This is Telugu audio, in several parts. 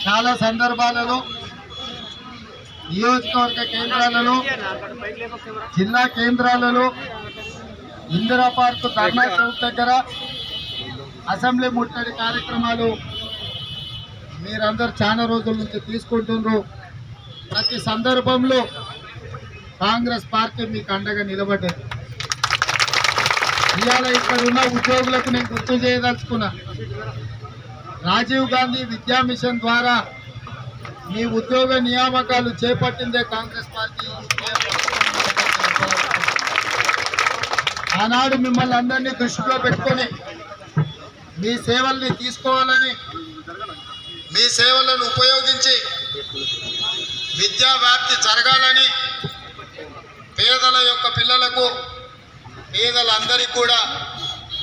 చాలా సందర్భాలలో నియోజకవర్గ కేంద్రాలలో జిల్లా కేంద్రాలలో ఇందిరా పార్క్ ధర్నా చౌక్ దగ్గర అసెంబ్లీ ముట్టడి కార్యక్రమాలు మీరందరూ చాలా రోజుల నుంచి తీసుకుంటున్నారు. ప్రతి సందర్భంలో కాంగ్రెస్ పార్టీ మీకు అండగా నిలబడ్డది. ఇవాళ ఇక్కడ ఉన్న ఉద్యోగులకు నేను గుర్తు చేయదలుచుకున్నా, రాజీవ్ గాంధీ విద్యా మిషన్ ద్వారా మీ ఉద్యోగ నియామకాలు చేపట్టిందే కాంగ్రెస్ పార్టీ. ఆనాడు మిమ్మల్ని అందరినీ దృష్టిలో పెట్టుకొని మీ సేవల్ని తీసుకోవాలని, మీ సేవలను ఉపయోగించి విద్యా వ్యాప్తి జరగాలని, పేదల యొక్క పిల్లలకు పేదలందరికీ కూడా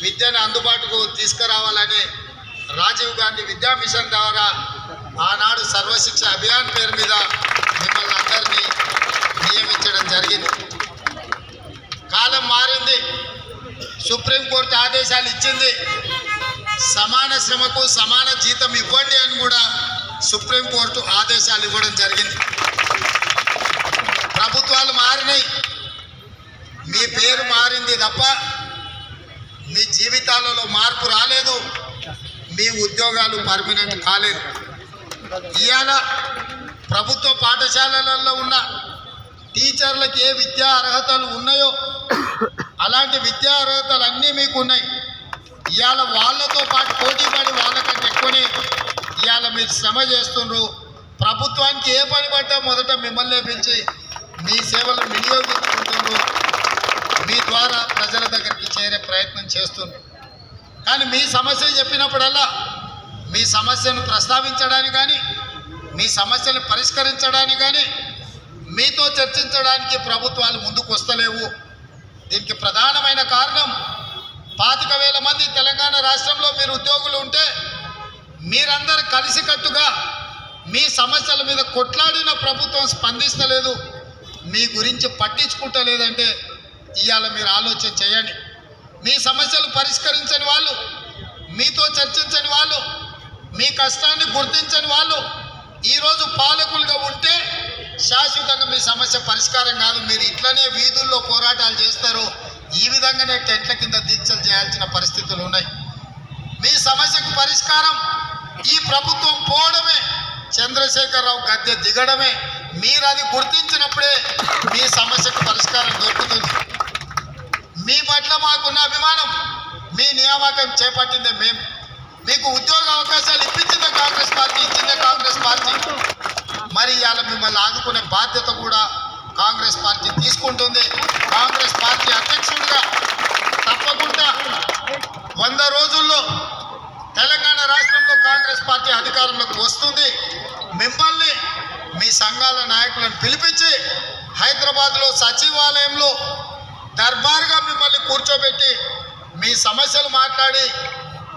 విద్యను అందుబాటుకు తీసుకురావాలని రాజీవ్ గాంధీ విద్యా మిషన్ ద్వారా ఆనాడు సర్వశిక్ష అభియాన్ పేరు మీద మిమ్మల్ని అందరినీ నియమించడం జరిగింది. కాలం మారింది, సుప్రీంకోర్టు ఆదేశాలు ఇచ్చింది, సమాన శ్రమకు సమాన జీతం ఇవ్వండి అని కూడా సుప్రీంకోర్టు ఆదేశాలు ఇవ్వడం జరిగింది. ప్రభుత్వాలు మారినాయి, మీ పేరు మారింది తప్ప మీ జీవితాలలో మార్పు రాలేదు, మీ ఉద్యోగాలు పర్మనెంట్ కాలేదు. ఇవాళ ప్రభుత్వ పాఠశాలలలో ఉన్న టీచర్లకు ఏ విద్యా అర్హతలు ఉన్నాయో అలాంటి విద్యా అర్హతలు అన్నీ మీకు ఉన్నాయి. ఇవాళ వాళ్ళతో పాటు పోటీపడి వాళ్ళకంటే ఎక్కువనే ఇవాళ మీరు శ్రమ చేస్తున్నారు. ప్రభుత్వానికి ఏ పని పట్టా మొదట మిమ్మల్ని పిలిచి మీ సేవలు వినియోగించుకుంటున్నారు, మీ ద్వారా ప్రజల దగ్గరికి చేరే ప్రయత్నం చేస్తున్నారు. కానీ మీ సమస్య చెప్పినప్పుడల్లా మీ సమస్యను ప్రస్తావించడానికి కానీ, మీ సమస్యను పరిష్కరించడానికి కానీ, మీతో చర్చించడానికి ప్రభుత్వాలు ముందుకు వస్తలేవు. దీనికి ప్రధానమైన కారణం 25,000 మంది తెలంగాణ రాష్ట్రంలో మీరు ఉద్యోగులు ఉంటే మీరందరూ కలిసికట్టుగా మీ సమస్యల మీద కొట్లాడిన ప్రభుత్వం స్పందిస్తలేదు, మీ గురించి పట్టించుకుంటలేదంటే ఇవాళ మీరు ఆలోచన చేయండి. మీ సమస్యలు పరిష్కరించని వాళ్ళు, మీతో చర్చించని వాళ్ళు, మీ కష్టాన్ని గుర్తించని వాళ్ళు ఈరోజు పాలకులుగా ఉంటే శాశ్వతంగా మీ సమస్య పరిష్కారం కాదు. మీరు ఇట్లనే వీధుల్లో పోరాటాలు చేస్తారు, ఈ విధంగానే టెంట్ల కింద దీక్షలు చేయాల్సిన పరిస్థితులు ఉన్నాయి. మీ సమస్యకు పరిష్కారం ఈ ప్రభుత్వం పోవడమే, చంద్రశేఖరరావు గద్దె దిగడమే. మీరు అది గుర్తించినప్పుడే మీ సమస్యకు పరిష్కారం దొరుకుతుంది. మీ పట్ల మాకున్న అభిమానం, మీ నియామకం చేపట్టిందే మేము, మీకు ఉద్యోగ అవకాశాలు ఇప్పించిందే కాంగ్రెస్ పార్టీ, ఇచ్చిందే కాంగ్రెస్ పార్టీ. మరి ఇవాళ మిమ్మల్ని ఆదుకునే బాధ్యత కూడా కాంగ్రెస్ పార్టీ తీసుకుంటుంది. కాంగ్రెస్ పార్టీ అధ్యక్షుడిగా తప్పకుండా 100 రోజుల్లో తెలంగాణ రాష్ట్రంలో కాంగ్రెస్ పార్టీ అధికారంలోకి వస్తుంది. మిమ్మల్ని మీ సంఘాల నాయకులను పిలిపించి హైదరాబాద్లో సచివాలయంలో దర్బార్గా మిమ్మల్ని కూర్చోబెట్టి మీ సమస్యలు మాట్లాడి,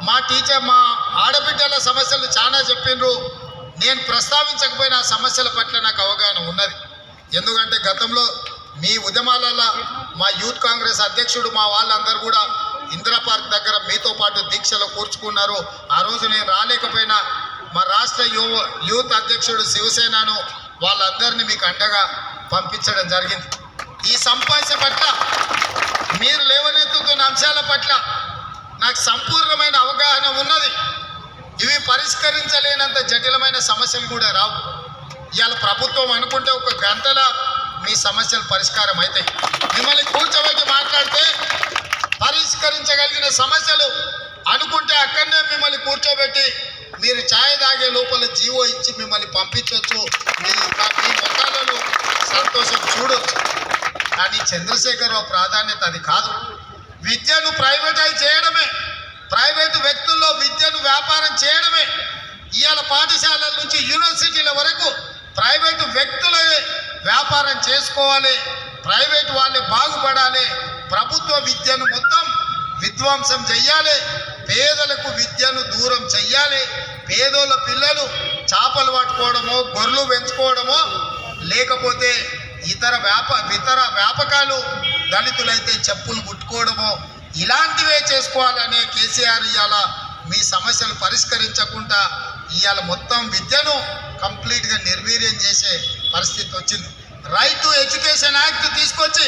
మా ఆడబిడ్డల సమస్యలు చాలా చెప్పిండ్రు, నేను ప్రస్తావించకపోయినా ఆ సమస్యల పట్ల నాకు అవగాహన ఉన్నది. ఎందుకంటే గతంలో మీ ఉద్యమాలలో మా యూత్ కాంగ్రెస్ అధ్యక్షుడు మా వాళ్ళందరూ కూడా ఇందిరా పార్క్ దగ్గర మీతో పాటు దీక్షలో కూర్చుకున్నారు. ఆ రోజు నేను రాలేకపోయినా మా రాష్ట్ర యూత్ అధ్యక్షుడు శివసేనను వాళ్ళందరినీ మీకు అండగా పంపించడం జరిగింది. ఈ సమస్య పట్ల మీరు లేవనెత్తుతున్న అంశాల పట్ల నాకు సంపూర్ణమైన అవగాహన ఉన్నది. ఇవి పరిష్కరించలేనంత జటిలమైన సమస్యలు కూడా రావు. ఇవాళ ప్రభుత్వం అనుకుంటే 1 గంటల మీ సమస్యలు పరిష్కారం అవుతాయి. మిమ్మల్ని కూర్చోబెట్టి మాట్లాడితే పరిష్కరించగలిగిన సమస్యలు అనుకుంటే అక్కడనే మిమ్మల్ని కూర్చోబెట్టి మీరు ఛాయ్ తాగే లోపల జీవో ఇచ్చి మిమ్మల్ని పంపించవచ్చు, మీ ముఖాలలో సంతోషం చూడవచ్చు. కానీ చంద్రశేఖరరావు ప్రాధాన్యత అది కాదు. విద్యను ప్రైవేటైజ్ చేయడమే, ప్రైవేటు వ్యక్తుల్లో విద్యను వ్యాపారం చేయడమే. ఇవాళ పాఠశాలల నుంచి యూనివర్సిటీల వరకు ప్రైవేటు వ్యక్తులే వ్యాపారం చేసుకోవాలి, ప్రైవేటు వాళ్ళే బాగుపడాలి. ప్రభుత్వ విద్యను మొత్తం విధ్వంసం చెయ్యాలి, పేదలకు విద్యను దూరం చెయ్యాలి. పేదోళ్ళ పిల్లలు చేపలు పట్టుకోవడమో, గొర్రెలు పెంచుకోవడమో, లేకపోతే ఇతర వ్యాపకాలు, దళితులైతే చెప్పులు కుట్టుకోవడమో ఇలాంటివే చేసుకోవాలనే కేసీఆర్ ఇవాళ మీ సమస్యలు పరిష్కరించకుండా ఇవాళ మొత్తం విద్యను కంప్లీట్గా నిర్వీర్యం చేసే పరిస్థితి వచ్చింది. రైట్ టు ఎడ్యుకేషన్ యాక్ట్ తీసుకొచ్చి